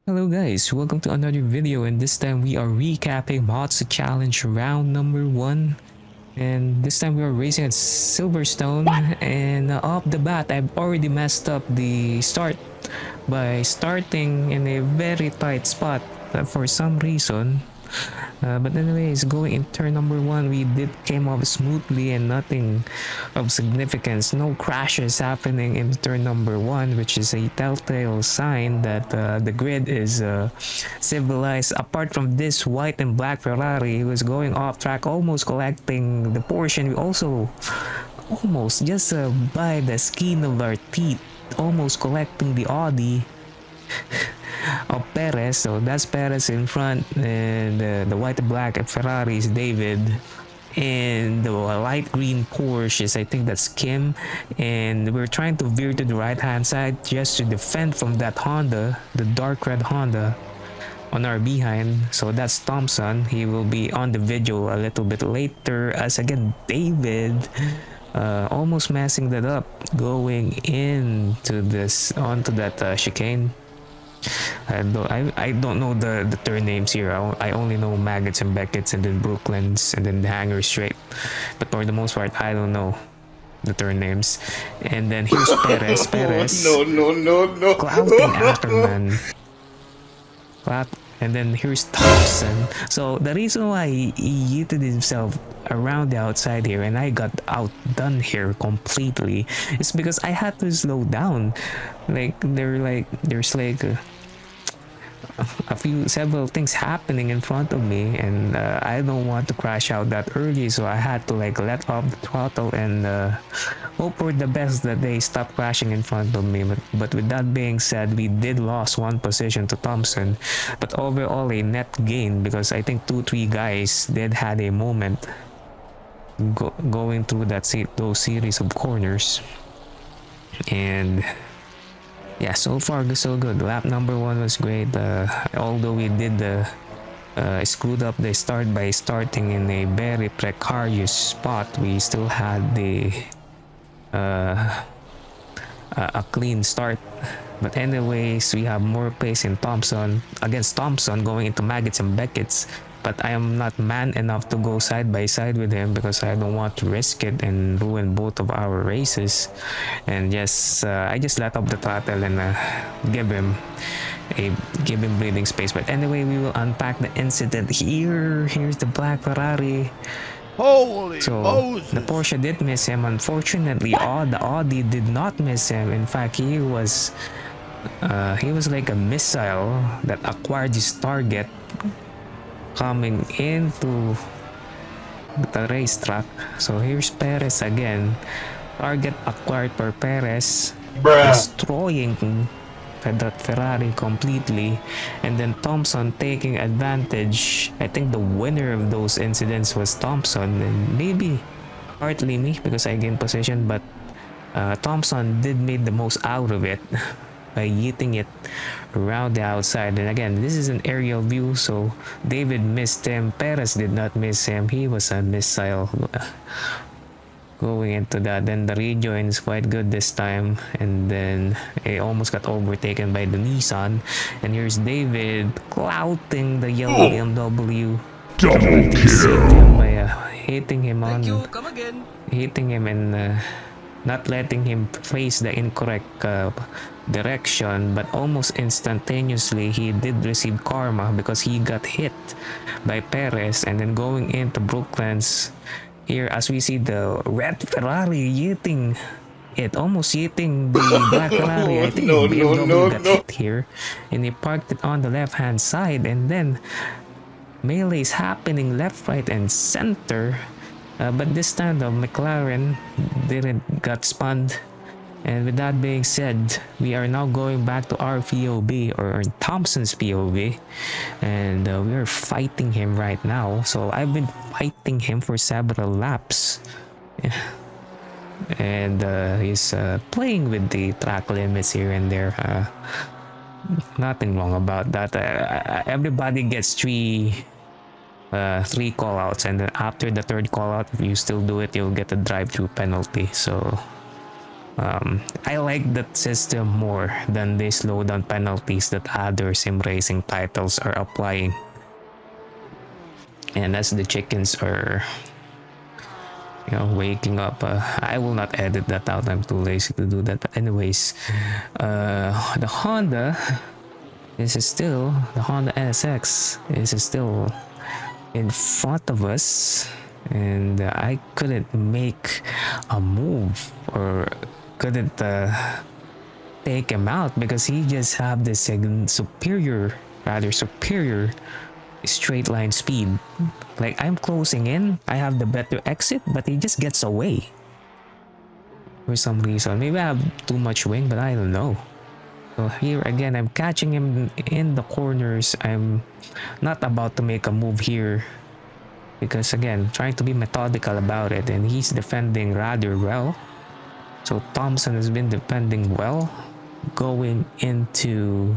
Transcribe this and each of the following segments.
Hello guys, welcome to another video, and this time we are recapping Moza Challenge round number 1. And this time we are racing at Silverstone, and off the bat I've already messed up the start by starting in a very tight spot for some reason. But anyways, going in turn number 1, we did came off smoothly and nothing of significance. No crashes happening in turn number 1, which is a telltale sign that the grid is civilized. Apart from this white and black Ferrari, who was going off track, almost collecting the Porsche. We also almost just by the skin of our teeth, almost collecting the Audi of Perez. So that's Perez in front, and the white and black Ferrari is David, and the light green Porsche is, I think that's Kim, and we're trying to veer to the right hand side just to defend from that Honda, the dark red Honda on our behind. So that's Thompson. He will be on the video a little bit later, as again David almost messing that up going into this onto that chicane. I don't know the turn names here. I only know Maggots and Beckett's and then Brooklands and then the Hanger Straight. But for the most part, I don't know the turn names. And then here's Perez. Perez. No. Clouting Ackerman. And then here's Thompson. So the reason why he yeeted himself around the outside here and I got outdone here completely is because I had to slow down. There's several things happening in front of me, and I don't want to crash out that early, so I had to let off the throttle and hope for the best that they stop crashing in front of me. But with that being said, we did lose one position to Thompson, but overall a net gain because I think 2-3 guys did had a moment going through those series of corners. And yeah, so far so good. Lap number 1 was great. Although we did screwed up the start by starting in a very precarious spot, we still had a clean start. But anyways, we have more pace in Thompson against Thompson going into Maggots and Beckett's. But I am not man enough to go side by side with him because I don't want to risk it and ruin both of our races. And yes, I just let up the throttle and give him breathing space. But anyway, we will unpack the incident here. Here's the black Ferrari. Holy So Moses. the Porsche did miss him. Unfortunately, the Audi did not miss him. In fact, he was like a missile that acquired his target coming into the racetrack. So here's Perez again. Target acquired for Perez, destroying that Ferrari completely, and then Thompson taking advantage. I think the winner of those incidents was Thompson, and maybe partly me because I gained position, but Thompson did make the most out of it by yeeting it around the outside. And again, this is an aerial view, so David missed him. Perez did not miss him. He was a missile going into that. Then the rejoin is quite good this time, and then it almost got overtaken by the Nissan. And here's David clouting the yellow BMW. Double Kill by hitting him and not letting him face the incorrect direction, but almost instantaneously he did receive karma because he got hit by Perez. And then going into Brooklands here, as we see the red Ferrari yeeting it, almost yeeting the black Ferrari. I think BMW got hit here, and he parked it on the left hand side, and then melee is happening left, right, and center. But this time the McLaren didn't got spun. And with that being said, we are now going back to our POV, or Thompson's POV, and we are fighting him right now. So I've been fighting him for several laps, and he's playing with the track limits here and there. Nothing wrong about that. Everybody gets three call outs, and then after the third call out, if you still do it, you'll get a drive-through penalty. So I like that system more than the slowdown penalties that other sim racing titles are applying. And as the chickens are, waking up, I will not edit that out. I'm too lazy to do that. But anyways, the Honda NSX is still in front of us, and I couldn't make a move or couldn't take him out because he just have this superior straight line speed. Like, I'm closing in, I have the better exit, but he just gets away for some reason. Maybe I have too much wing, but I don't know. So here again, I'm catching him in the corners. I'm not about to make a move here because, again, trying to be methodical about it, and he's defending rather well. So Thompson has been defending well going into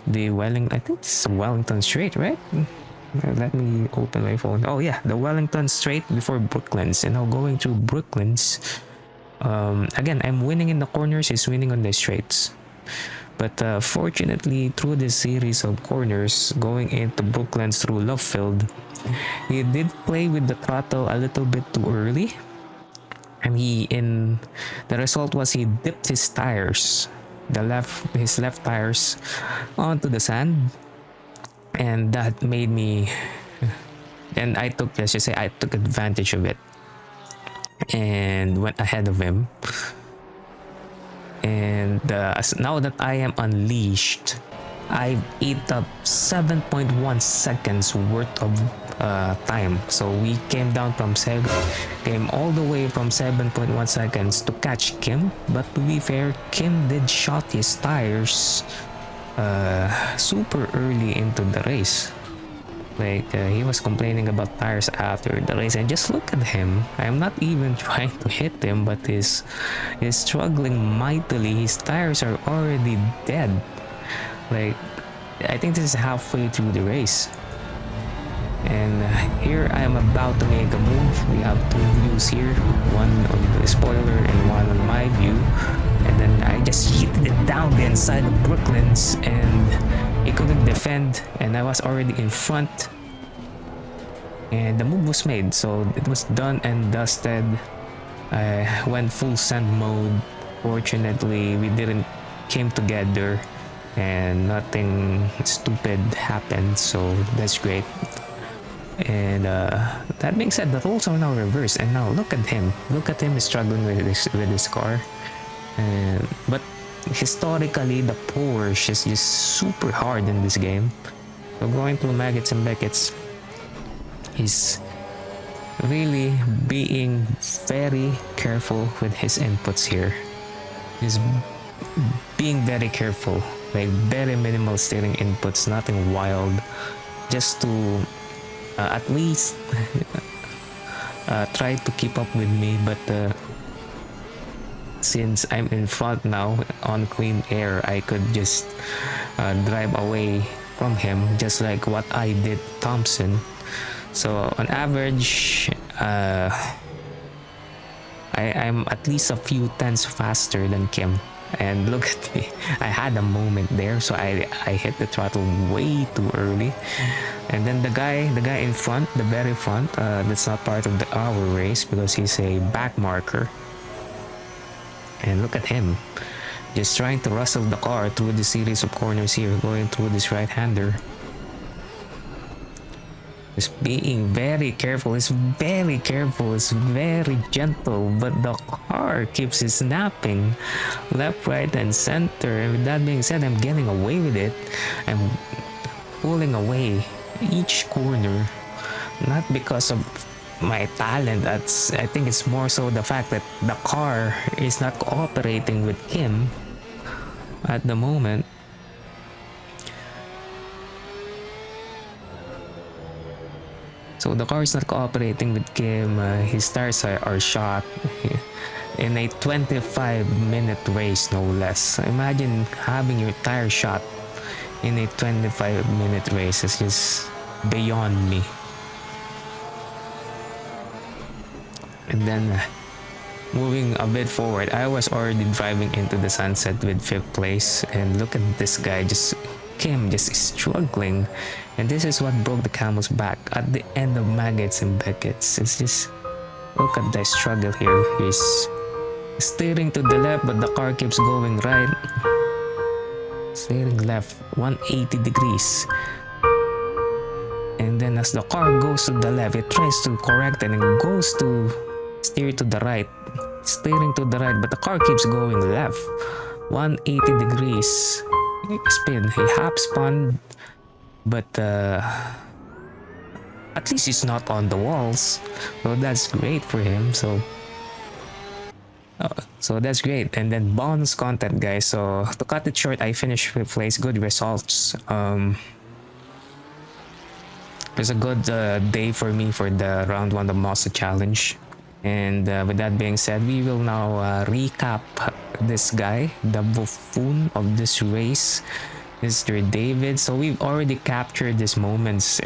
the I think it's Wellington Straight, right? Let me open my phone. Oh yeah, the Wellington Straight before Brooklands, and now going through Brooklands. Again, I'm winning in the corners, he's winning on the straights. But fortunately, through this series of corners going into Brooklands through Lovefield, he did play with the throttle a little bit too early. And the result was he dipped his tires, his left tires onto the sand. And that made me, and I took advantage of it and went ahead of him. And now that I am unleashed, I've ate up 7.1 seconds worth of time. So we came all the way from 7.1 seconds to catch Kim. But to be fair, Kim did shot his tires super early into the race. Like, he was complaining about tires after the race, and just look at him. I'm not even trying to hit him, but he's struggling mightily. His tires are already dead. Like, I think this is halfway through the race. And here I am about to make a move. We have two views here, one on the spoiler and one on my view. And then I just hit it down the inside of Brooklands, and he couldn't defend, and I was already in front. And the move was made, so it was done and dusted. I went full send mode. Fortunately, we didn't came together and nothing stupid happened, so that's great. And that being said, the roles are now reversed, and now look at him struggling with his car. But historically, the Porsche is just super hard in this game. So going through Maggots and Beckets, he's really being very careful with his inputs here. He's being very careful, like very minimal steering inputs, nothing wild, just to at least try to keep up with me. But since I'm in front now on clean air, I could just drive away from him, just like what I did Thompson. So on average, I'm at least a few tenths faster than Kim. And look at me, I had a moment there, so I hit the throttle way too early. And then the guy in front, the very front, that's not part of our race because he's a back marker. And look at him, just trying to rustle the car through the series of corners here, going through this right-hander. Just being very careful, it's very gentle, but the car keeps snapping left, right, and center. And with that being said, I'm getting away with it. I'm pulling away each corner, not because of my talent. I think it's more so the fact that the car is not cooperating with Kim at the moment. So the car is not cooperating with Kim. His tires are shot in a 25-minute race, no less. Imagine having your tire shot in a 25-minute race. It's just beyond me. And then moving a bit forward, I was already driving into the sunset with 5th place, and look at this guy, Kim just struggling, and this is what broke the camel's back at the end of Maggots and Beckett's. It's just, look at the struggle here. He's steering to the left, but the car keeps going right. Steering left 180 degrees, and then as the car goes to the left, it tries to correct it and goes to steer to the right, steering to the right, but the car keeps going left 180 degrees spin. He half spun, but at least he's not on the walls, so that's great for him. So that's great. And then bonus content, guys. So to cut it short, I finished 5th place. Good results. It was a good day for me for the round 1 of Moza challenge. And with that being said, we will now recap this guy, the buffoon of this race, Mr. David. So we've already captured these moments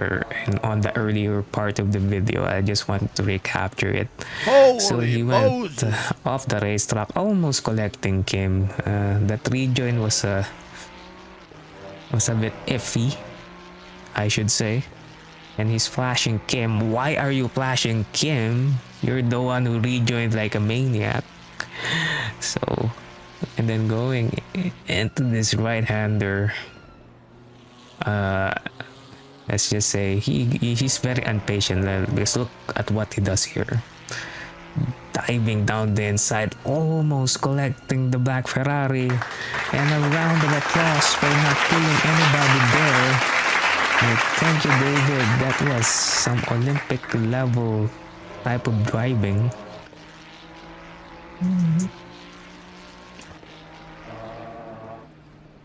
on the earlier part of the video. I just want to recapture it. Holy so he went off the racetrack, almost collecting Kim. That rejoin was a bit iffy, I should say. And he's flashing Kim. Why are you flashing Kim? You're the one who rejoined like a maniac. So, and then going into this right-hander, let's just say he's very impatient. Because look at what he does here. Diving down the inside, almost collecting the black Ferrari. And a round of applause for not killing anybody there. Thank you, David. That was some Olympic level type of driving.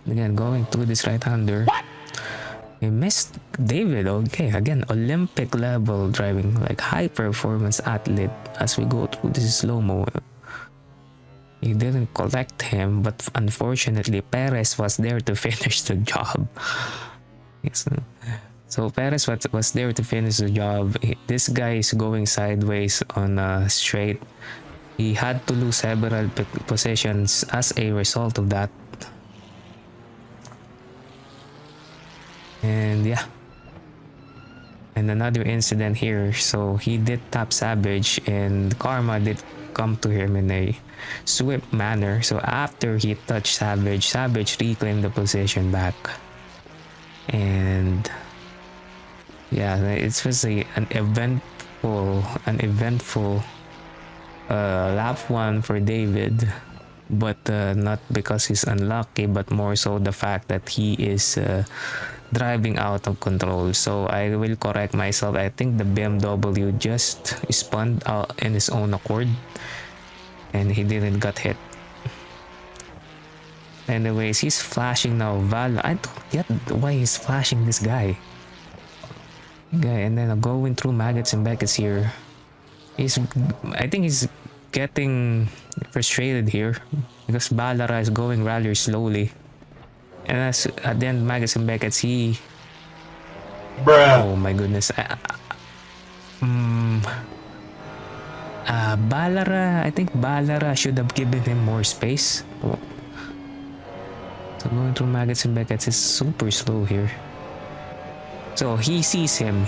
Again, going through this right-hander. He missed David. Okay, again, Olympic level driving, like high performance athlete. As we go through this slow-mo, he didn't collect him, but unfortunately, Perez was there to finish the job. So Perez was there to finish the job. This guy is going sideways on a straight. He had to lose several positions as a result of that. And yeah. And another incident here. So he did tap Savage, and Karma did come to him in a swift manner. So after he touched Savage, Savage reclaimed the position back. And yeah, it was an eventful lap 1 for David, but not because he's unlucky, but more so the fact that he is driving out of control. So I will correct myself. I think the BMW just spun out in his own accord, and he didn't get hit. Anyways, he's flashing now. Val, I don't get why he's flashing this guy. And then going through Maggots and Beckett's here. I think he's getting frustrated here because Ballara is going rather slowly. And as at the end, Maggots and Beckett's, oh my goodness. Ballara, I think Ballara should have given him more space. So going through Maggots and Beckett's is super slow here. So he sees him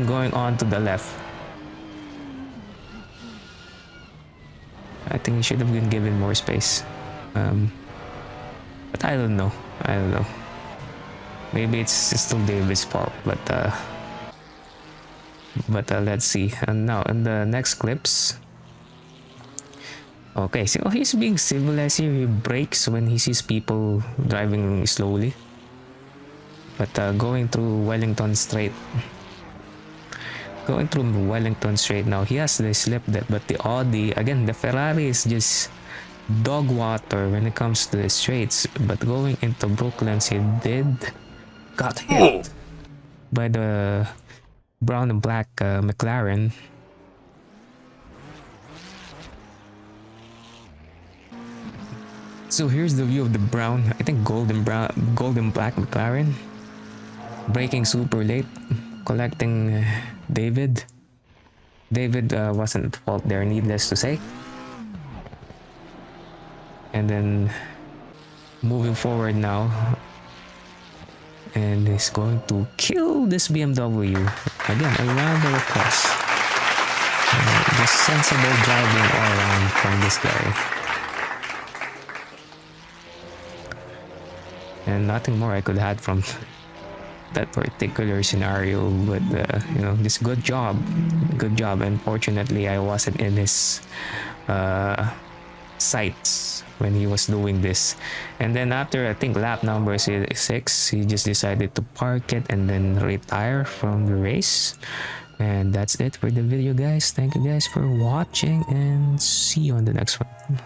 going on to the left. I think he should have been given more space. But I don't know. Maybe it's still David's fault, but let's see. And now in the next clips. Okay, so he's being civilized here. He brakes when he sees people driving slowly. But going through Wellington Straight. Now, he has the slip that, but the Audi, again, the Ferrari is just dog water when it comes to the straights. But going into Brooklands, he got hit by the brown and black McLaren. So here's the view of the brown, I think golden black McLaren. Braking super late, collecting David. David wasn't at fault there, needless to say. and then moving forward now, and he's going to kill this BMW again around the request. Just sensible driving all around from this guy, and nothing more I could add from that particular scenario. But you know, just good job. Unfortunately, I wasn't in his sights when he was doing this, and then after I think lap number 6, he just decided to park it and then retire from the race. And that's it for the video, guys. Thank you guys for watching, and see you on the next one.